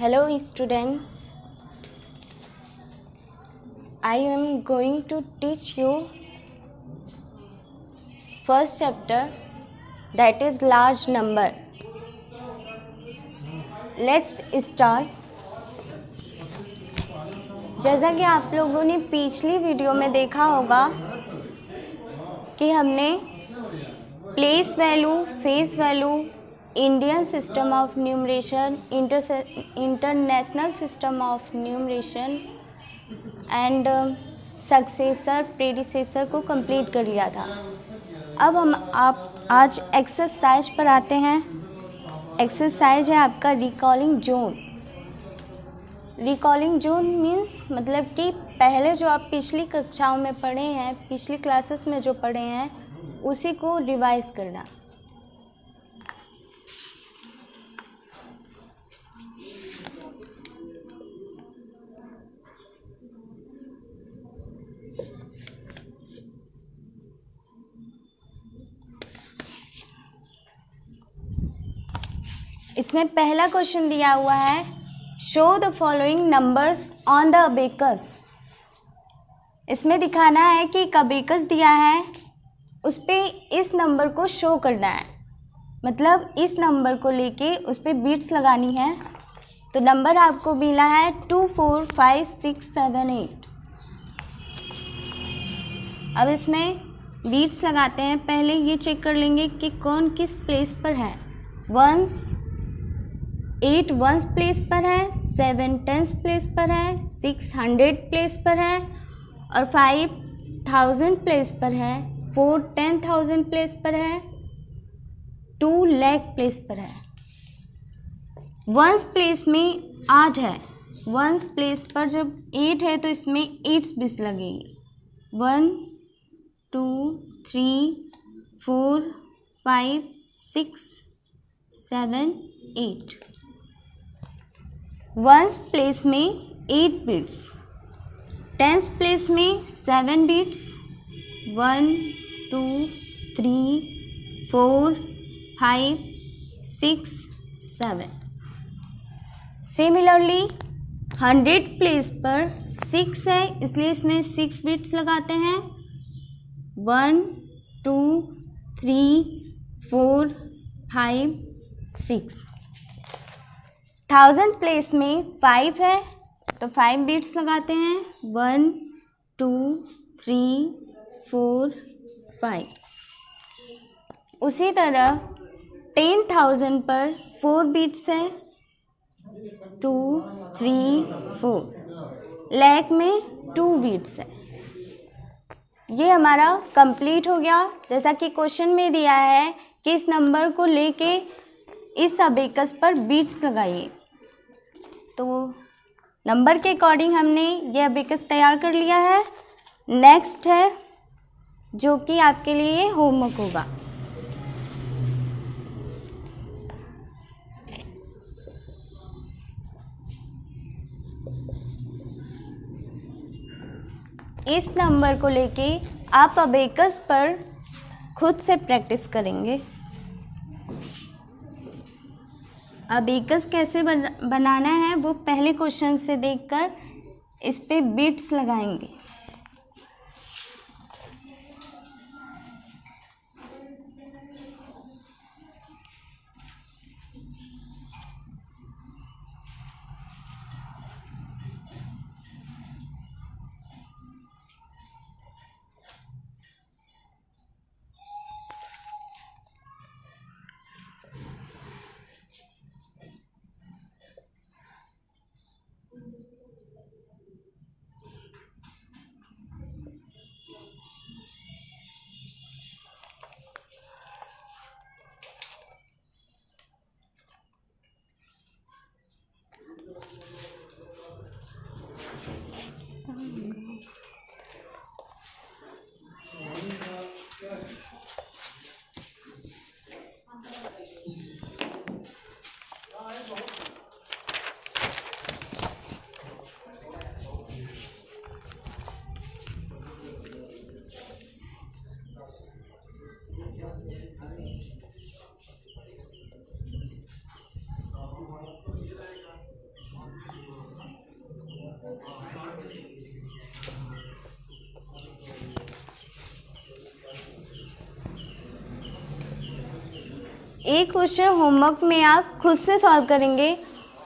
Hello students, I am going to teach you first chapter, that is large number. Let's start. जैसा कि आप लोगों ने पिछली वीडियो में देखा होगा कि हमने place value, face value, Indian system of numeration, international system of numeration and successor, predecessor को कंप्लीट कर लिया था। अब हम आज एक्सरसाइज पर आते हैं। एक्सरसाइज है आपका recalling zone. Recalling zone means मतलब कि पहले जो आप पिछली कक्षाओं में पढ़े हैं, पिछली क्लासेस में जो पढ़े हैं, उसी को रिवाइज करना। इसमें पहला क्वेश्चन दिया हुआ है, show the following numbers on the abacus. इसमें दिखाना है कि एक अबेकस दिया है, उस पर इस नंबर को शो करना है, मतलब इस नंबर को लेके उस पर बीट्स लगानी है। तो नंबर आपको मिला है 2 4 5 6 7 8। अब इसमें बीट्स लगाते हैं। पहले ये चेक कर लेंगे कि कौन किस प्लेस पर है। 8 वंस प्लेस पर है, 7 टेंस प्लेस पर है, 600 प्लेस पर है और 5000 प्लेस पर है, 4 10,000 प्लेस पर है, 2 लाख प्लेस पर है। वंस प्लेस में 8 है। वंस प्लेस पर जब 8 है तो इसमें 8 बिट्स लगेगी। 1 2 3 4 5 6 7 8। वंस प्लेस में 8 बिट्स, टेंस प्लेस में 7 बिट्स, 1 2 3 4 5 6 7। सिमिलरली 100 प्लेस पर 6 है, इसलिए इसमें 6 बिट्स लगाते हैं। 1 2 3 4 5 6। 1000 प्लेस में 5 है तो 5 बिट्स लगाते हैं। 1 2 3 4 5। उसी तरह 10,000 पर 4 बिट्स है, 2 3 4। लाख में 2 बिट्स है। ये हमारा कंप्लीट हो गया। जैसा कि क्वेश्चन में दिया है कि इस नंबर को लेके इस अबेकस पर बीट्स लगाइए, तो नंबर के अकॉर्डिंग हमने ये अबेकस तैयार कर लिया है। नेक्स्ट है जो कि आपके लिए होमवर्क होगा। इस नंबर को लेके आप अबेकस पर खुद से प्रैक्टिस करेंगे। अबेकस कैसे बनाना है वो पहले क्वेश्चन से देखकर इस पे बिट्स लगाएंगे। एक क्वेश्चन होमवर्क में आप खुद से सॉल्व करेंगे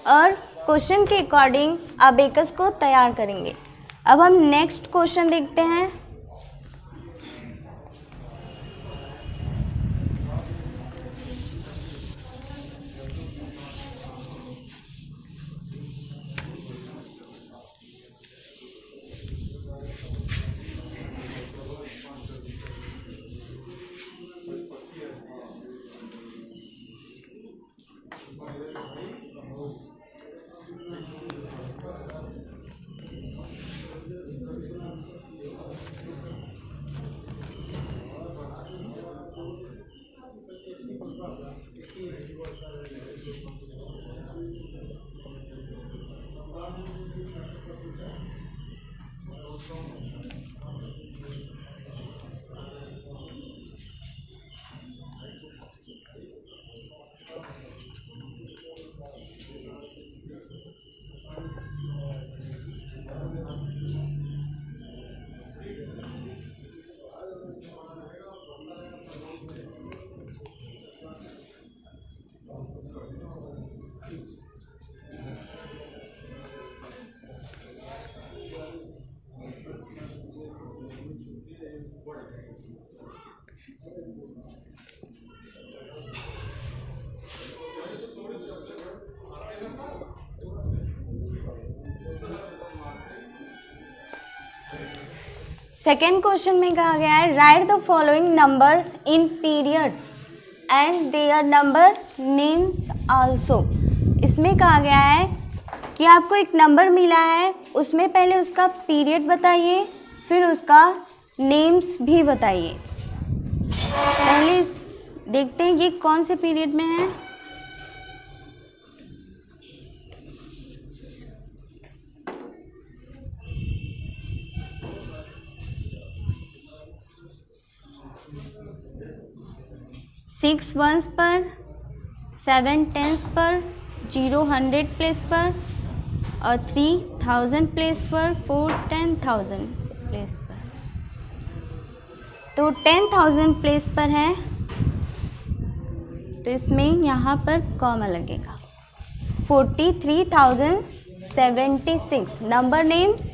और क्वेश्चन के अकॉर्डिंग अबेकस को तैयार करेंगे। अब हम नेक्स्ट क्वेश्चन देखते हैं। सेकेंड क्वेश्चन में कहा गया है write the following numbers in periods and their number names also. इसमें कहा गया है कि आपको एक नंबर मिला है, उसमें पहले उसका पीरियड बताइए, फिर उसका नेम्स भी बताइए। पहले देखते हैं ये कौन से पीरियड में है। सिक्स वंस पर, 7 टेंस पर, 0 100 प्लेस पर और 3000 प्लेस पर, 4 10,000 प्लेस पर। तो 10,000 प्लेस पर है तो इसमें यहाँ पर कॉमा लगेगा। 43,076 नंबर नेम्स।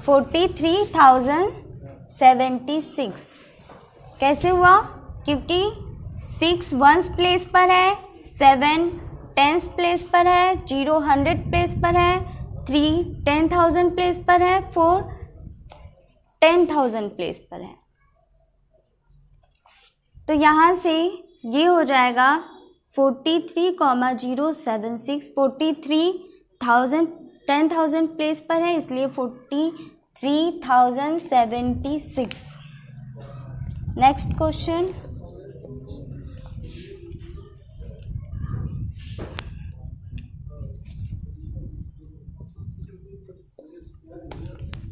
$43,076 कैसे हुआ? क्योंकि 6 वंस प्लेस पर है, 7 टेंस प्लेस पर है, 0 100 प्लेस पर है, 3 10,000 प्लेस पर है, 4 10,000 प्लेस पर है। तो यहाँ से ये हो जाएगा 43,076। 43,000 10,000 प्लेस पर है इसलिए 43,076। Next question.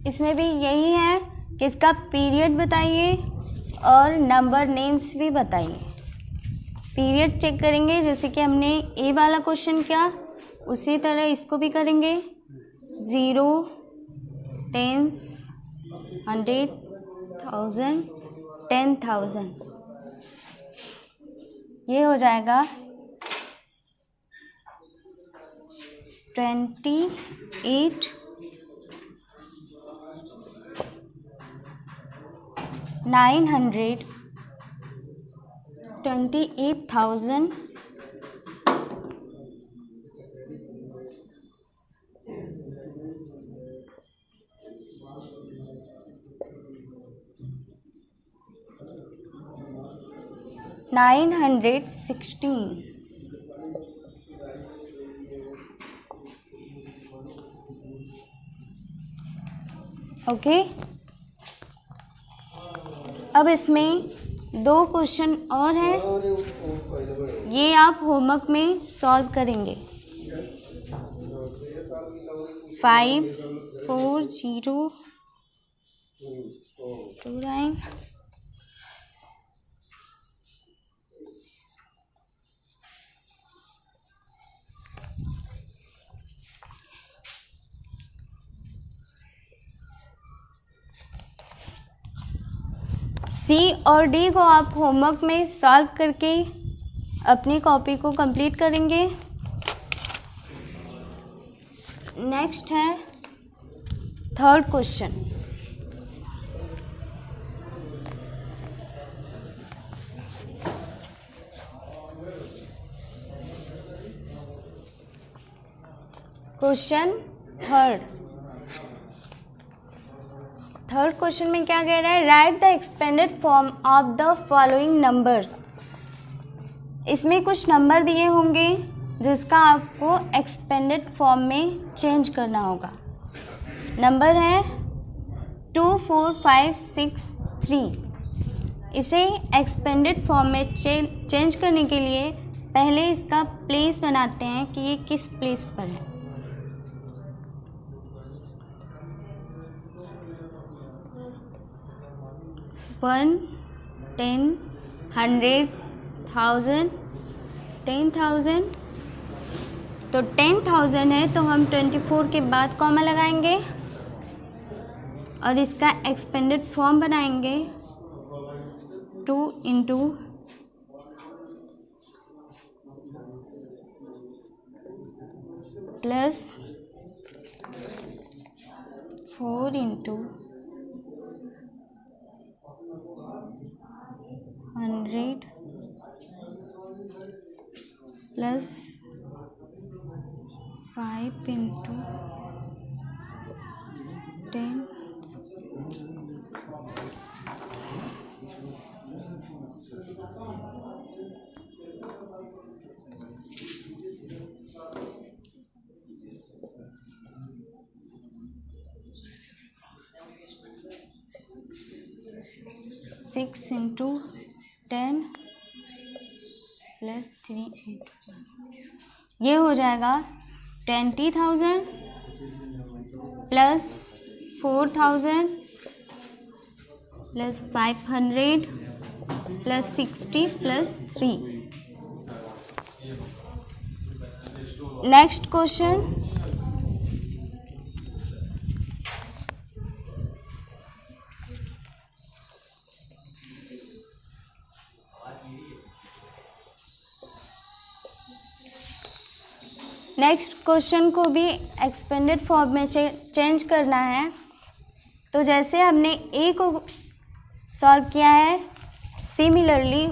इसमें भी यही है कि इसका पीरियड बताइए और नंबर नेम्स भी बताइए। पीरियड चेक करेंगे जैसे कि हमने ए वाला क्वेश्चन किया उसी तरह इसको भी करेंगे। 0 टेंस 100,000 10,000 ये हो जाएगा 28 900 28,000 916। ओके, अब इसमें 2 क्वेश्चन और हैं, ये आप होमवर्क में सॉल्व करेंगे। 5 4 0 2 9 सी और डी को आप होमवर्क में सॉल्व करके अपनी कॉपी को कंप्लीट करेंगे। नेक्स्ट है 3rd question. Question 3rd question में क्या कह रहा है, write the expanded form of the following numbers. इसमें कुछ नंबर दिए होंगे जिसका आपको एक्सपेंडेड फॉर्म में चेंज करना होगा। नंबर है 2 4 5 6 3। इसे एक्सपेंडेड फॉर्म में चेंज करने के लिए पहले इसका प्लेस बनाते हैं कि ये किस प्लेस पर है। 1 10 100 1000 10,000। तो 10,000 है तो हम 24 के बाद कॉमा लगाएंगे और इसका एक्सपेंडेड फॉर्म बनाएंगे 2 into 4 into 100 plus 5 into 10। Six into 10 plus 3 into 1, ये हो जाएगा 20,000 plus 4,000 plus 500 plus 60 plus 3। Next question, next question को भी एक्सपेंडेड फॉर्म में चेंज करना है। तो जैसे हमने ए को सॉल्व किया है, सिमिलरली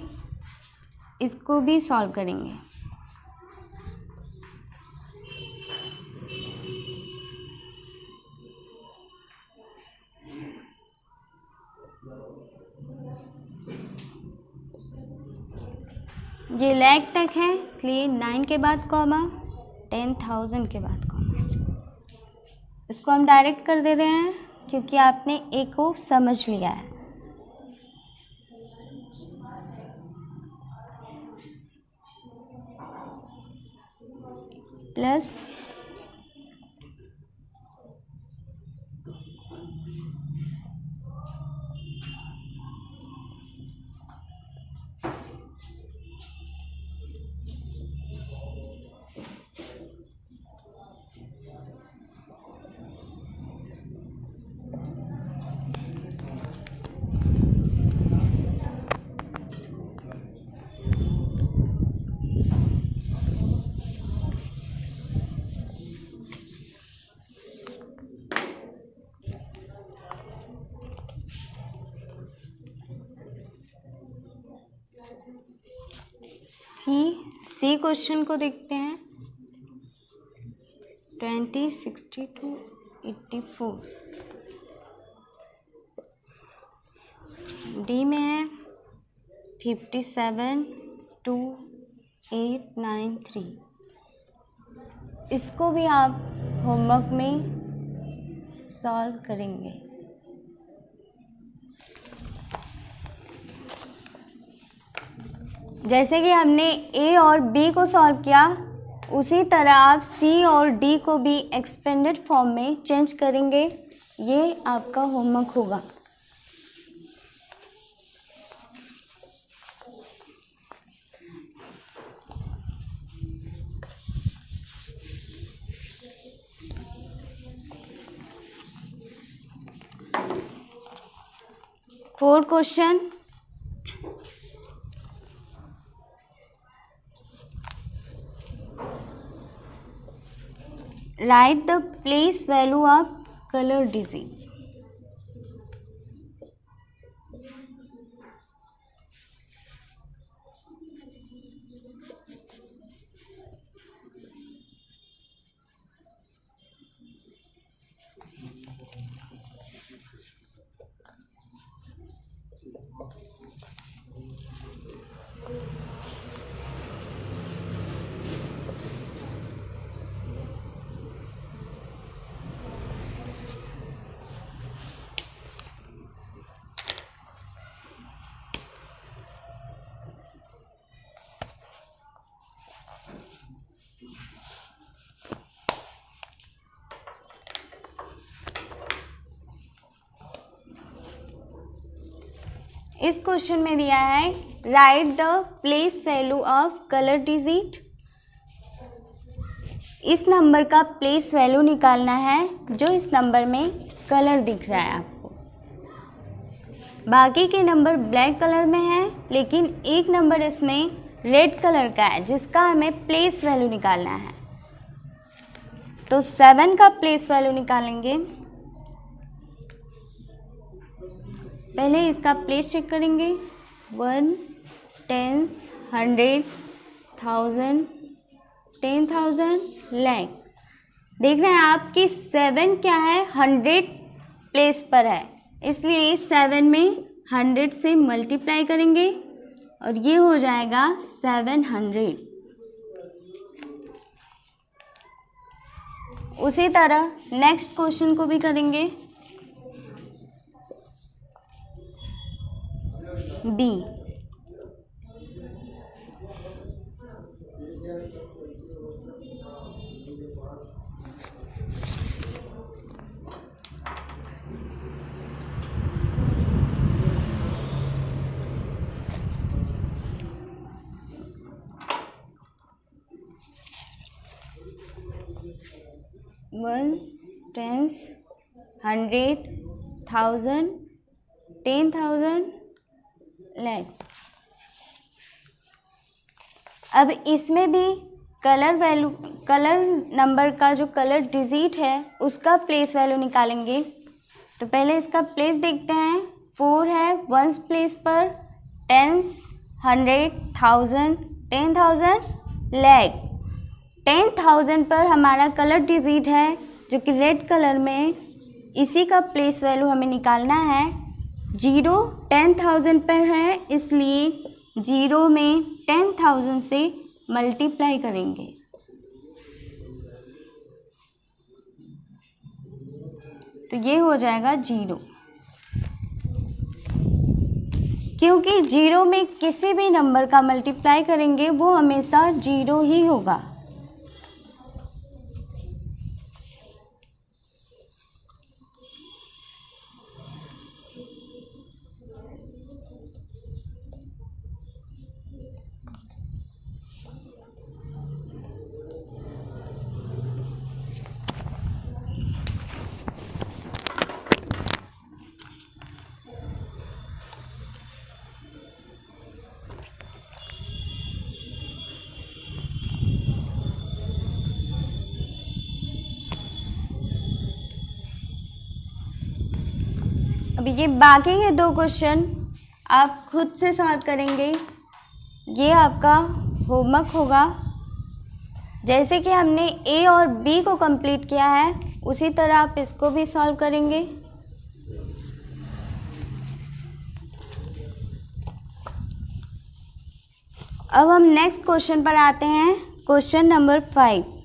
इसको भी सॉल्व करेंगे। ये लैख तक है इसलिए 9 के बाद कॉमा, 10,000 के बाद कॉमा। इसको हम डायरेक्ट कर दे रहे हैं क्योंकि आपने ए को समझ लिया है। प्लस सी क्वेश्चन को देखते हैं। 20 62 84। डी में है 57 2 8 9 3। इसको भी आप होमवर्क में सॉल्व करेंगे। जैसे कि हमने ए और बी को सॉल्व किया, उसी तरह आप सी और डी को भी एक्सपेंडेड फॉर्म में चेंज करेंगे। ये आपका होमवर्क होगा। Fourth question, right the place value of colour disease. इस क्वेश्चन में दिया है write the place value of colour digit. इस नंबर का प्लेस वैल्यू निकालना है जो इस नंबर में कलर दिख रहा है आपको। बाकी के नंबर ब्लैक कलर में है, लेकिन एक नंबर इसमें रेड कलर का है जिसका हमें प्लेस वैल्यू निकालना है। तो 7 का प्लेस वैल्यू निकालेंगे। पहले इसका प्लेस चेक करेंगे। 1, 10, 100, 1000, 10,000, लाख। देख रहे हैं आप कि 7 क्या है, 100 प्लेस पर है, इसलिए 7 में 100 से मल्टीप्लाई करेंगे और ये हो जाएगा 700। उसी तरह नेक्स्ट क्वेश्चन को भी करेंगे। B, ones, tens, 100, 1000, 10,000, lakh. अब इसमें भी कलर वैल्यू, कलर नंबर का जो कलर डिजिट है उसका प्लेस वैल्यू निकालेंगे। तो पहले इसका प्लेस देखते हैं। 4 है वंस प्लेस पर, टेंस, 100, 1000, 10,000, लाख। 10,000 पर हमारा कलर डिजिट है जो कि रेड कलर में, इसी का प्लेस वैल्यू हमें निकालना है। 0 10,000 पर है, इसलिए 0 में 10,000 से मल्टीप्लाई करेंगे। तो ये हो जाएगा 0, क्योंकि 0 में किसी भी नंबर का मल्टीप्लाई करेंगे वो हमेशा 0 ही होगा। अब ये बाकी के 2 क्वेश्चन आप खुद से सॉल्व करेंगे। ये आपका होमवर्क होगा। जैसे कि हमने ए और बी को कंप्लीट किया है, उसी तरह आप इसको भी सॉल्व करेंगे। अब हम नेक्स्ट क्वेश्चन पर आते हैं, क्वेश्चन नंबर 5।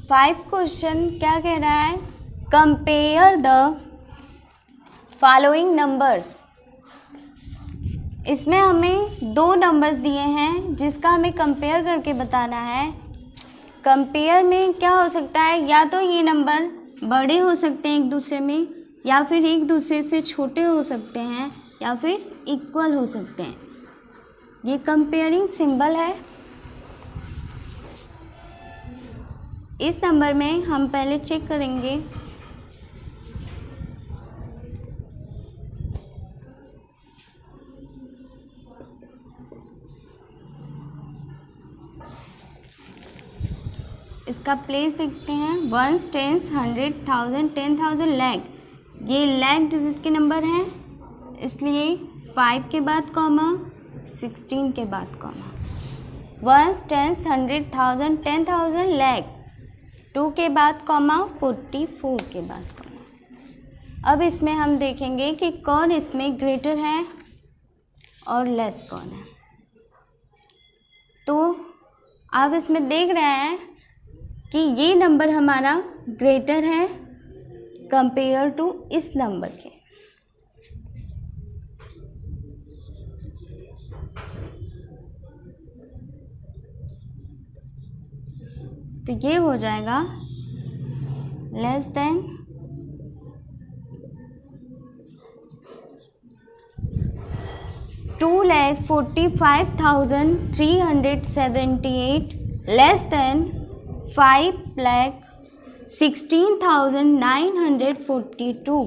5 क्वेश्चन क्या कह रहा है, कंपेयर द फॉलोइंग नंबर्स। इसमें हमें 2 नंबर्स दिए हैं जिसका हमें कंपेयर करके बताना है। कंपेयर में क्या हो सकता है, या तो ये नंबर बड़े हो सकते हैं एक दूसरे में, या फिर एक दूसरे से छोटे हो सकते हैं, या फिर इक्वल हो सकते हैं। ये कंपेयरिंग सिंबल है। इस नंबर में हम पहले चेक करेंगे। इसका प्लेस देखते हैं, 1 10 100 1000 10,000 लाख। ये लाख डिजिट के नंबर हैं, इसलिए 5 के बाद कॉमा, 16 के बाद कॉमा। 1 10 100 1000 10,000 लाख, 2 के बाद कॉमा, 44 के बाद कॉमा। अब इसमें हम देखेंगे कि कौन इसमें ग्रेटर है और लेस कौन है। तो आप इसमें देख रहे हैं कि ये नंबर हमारा ग्रेटर है कंपेयर टू इस नंबर के। तो ये हो जाएगा लेस देन 2,45,378 लेस देन 5,16,942।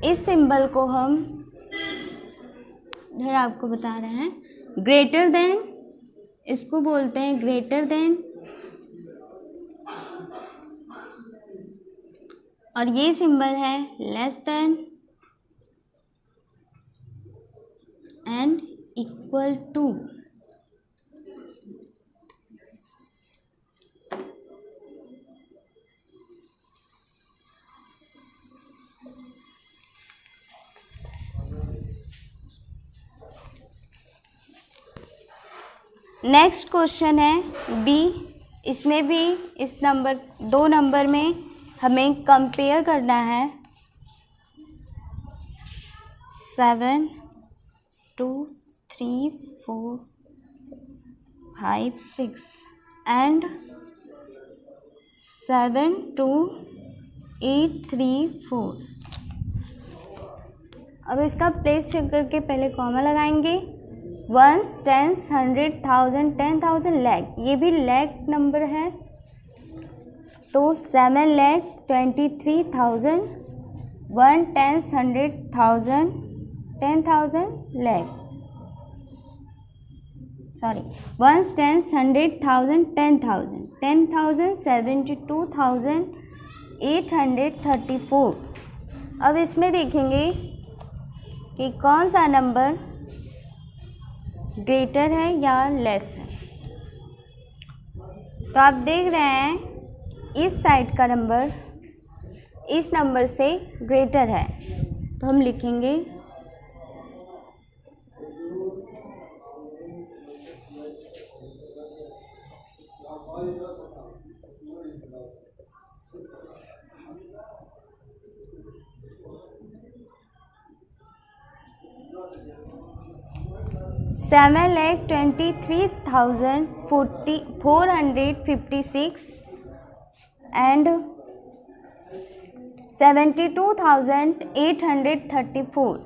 इस सिंबल को हम इधर आपको बता रहे हैं, ग्रेटर देन, इसको बोलते हैं ग्रेटर देन, और ये सिंबल है less than and equal to. Next question है बी। इसमें भी इस नंबर 2 नंबर में हमें कंपेयर करना है। 7 2 3 4 5 6 एंड 7 2 8 3 4। अब इसका प्लेस चेक करके पहले कॉमा लगाएंगे। 1 10 100 1000 10,000 लाख, ये भी लाख नंबर है, तो 7,23,000 1 10 100 1000 10,000 लाख, सॉरी 1 10 100 1000 10,000 10,000 72,834। अब इसमें देखेंगे कि कौन सा नंबर ग्रेटर है या लेस है। तो आप देख रहे हैं इस साइड का नंबर इस नंबर से ग्रेटर है, तो हम लिखेंगे 7,23,456 and 72,834।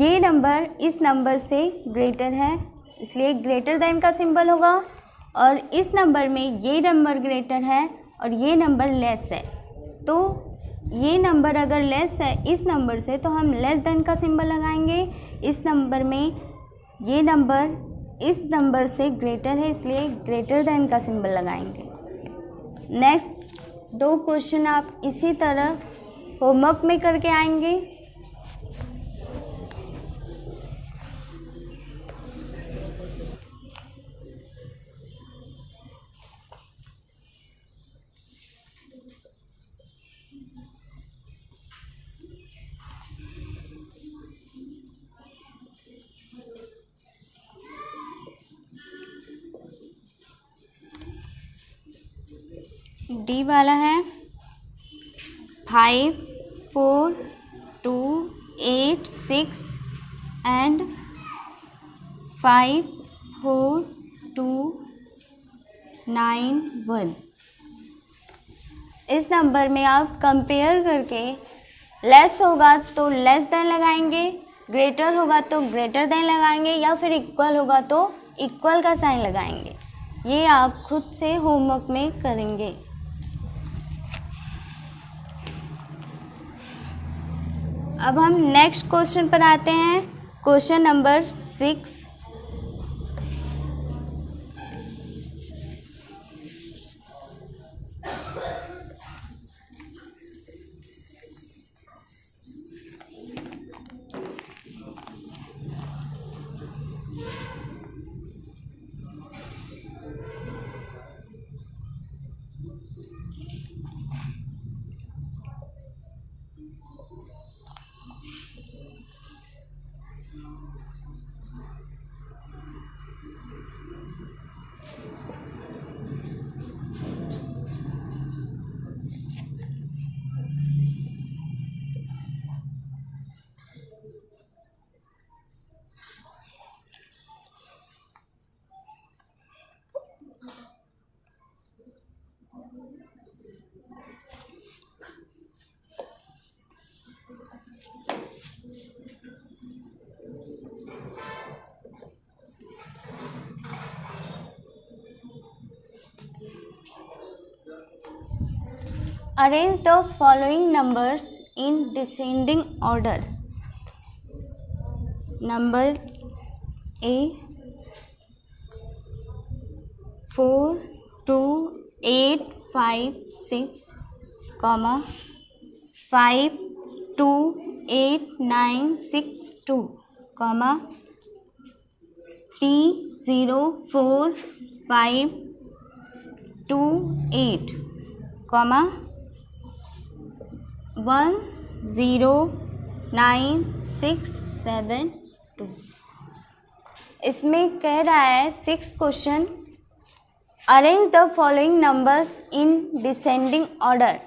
ये नंबर इस नंबर से ग्रेटर है, इसलिए ग्रेटर देन का सिंबल होगा, और इस नंबर में ये नंबर ग्रेटर है और ये नंबर लेस है। तो ये नंबर अगर लेस है इस नंबर से तो हम लेस देन का सिंबल लगाएंगे। इस नंबर में ये नंबर इस नंबर से ग्रेटर है, इसलिए ग्रेटर देन का सिंबल लगाएंगे। नेक्स्ट 2 क्वेश्चन आप इसी तरह होमवर्क में करके आएंगे। डी वाला है 5 4 2 8 6 एंड 5 4 2 9 1। इस नंबर में आप कंपेयर करके लेस होगा तो लेस देन लगाएंगे, ग्रेटर होगा तो ग्रेटर देन लगाएंगे, या फिर इक्वल होगा तो इक्वल का साइन लगाएंगे। ये आप खुद से होमवर्क में करेंगे। अब हम नेक्स्ट क्वेश्चन पर आते हैं। Question number 6। Arrange the following numbers in descending order. Number A 4 2 8 5 6, 5 2 8 9 6 2, 3 0 4 5 2 8, 1 0 9 6 7 2। इसमें कह रहा है 6 question, arrange the following numbers in descending order.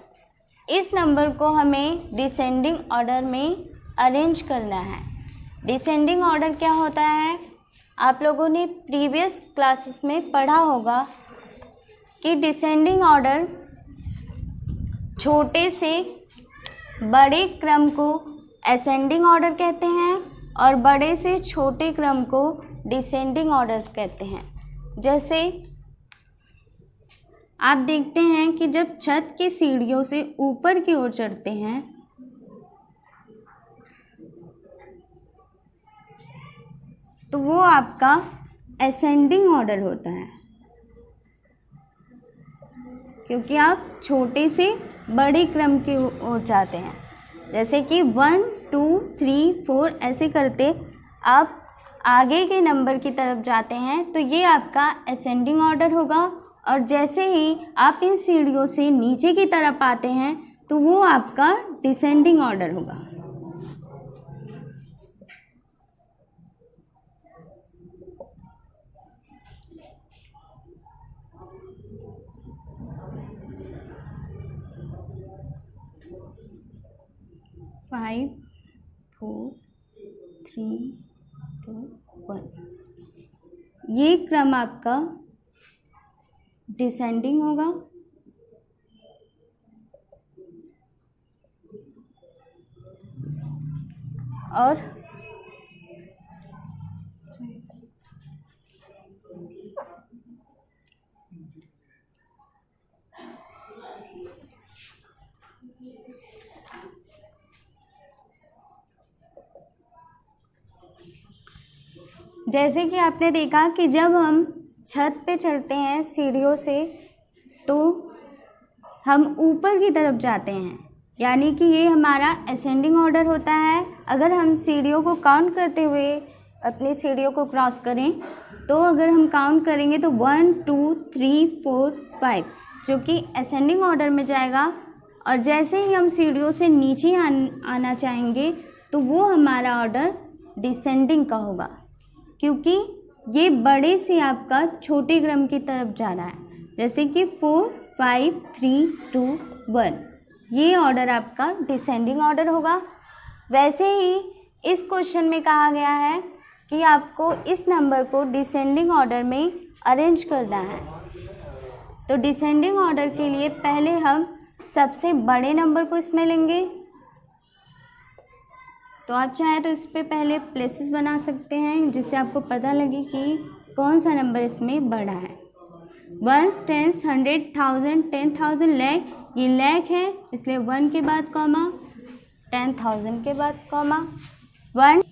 इस नंबर को हमें डिसेंडिंग ऑर्डर में अरेंज करना है। डिसेंडिंग ऑर्डर क्या होता है? आप लोगों ने प्रीवियस क्लासेस में पढ़ा होगा कि डिसेंडिंग ऑर्डर छोटे से बड़े क्रम को असेंडिंग ऑर्डर कहते हैं और बड़े से छोटे क्रम को डिसेंडिंग ऑर्डर कहते हैं। जैसे आप देखते हैं कि जब छत की सीढ़ियों से ऊपर की ओर चढ़ते हैं तो वो आपका असेंडिंग ऑर्डर होता है, क्योंकि आप छोटे से बड़े क्रम की ओर जाते हैं। जैसे कि 1 2 3 4 ऐसे करते आप आगे के नंबर की तरफ जाते हैं तो ये आपका असेंडिंग ऑर्डर होगा, और जैसे ही आप इन सीढ़ियों से नीचे की तरफ आते हैं तो वो आपका डिसेंडिंग ऑर्डर होगा। फाइव 4 3 2 1 ये क्रम आपका डिसेंडिंग होगा। और जैसे कि आपने देखा कि जब हम छत पे चढ़ते हैं सीढ़ियों से तो हम ऊपर की तरफ जाते हैं, यानी कि ये हमारा असेंडिंग ऑर्डर होता है। अगर हम सीढ़ियों को काउंट करते हुए अपनी सीढ़ियों को क्रॉस करें तो अगर हम काउंट करेंगे तो 1 2 3 4 5 जो कि असेंडिंग ऑर्डर में जाएगा, और जैसे ही हम सीढ़ियों से नीचे आना चाहेंगे तो वो हमारा ऑर्डर डिसेंडिंग का होगा, क्योंकि ये बड़े से आपका छोटे क्रम की तरफ जा रहा है। जैसे कि 4 5 3 2 1। ये ऑर्डर आपका डिसेंडिंग ऑर्डर होगा। वैसे ही इस क्वेश्चन में कहा गया है कि आपको इस नंबर को डिसेंडिंग ऑर्डर में अरेंज करना है। तो डिसेंडिंग ऑर्डर के लिए पहले हम सबसे बड़े नंबर को इसमें लेंगे। तो आप चाहें तो इस पर पहले प्लेसेस बना सकते हैं, जिससे आपको पता लगे कि कौन सा नंबर इसमें बड़ा है। 1 10 100 1000 10,000 लाख, ये लाख है इसलिए 1 के बाद कॉमा, 10,000 के बाद कॉमा, 1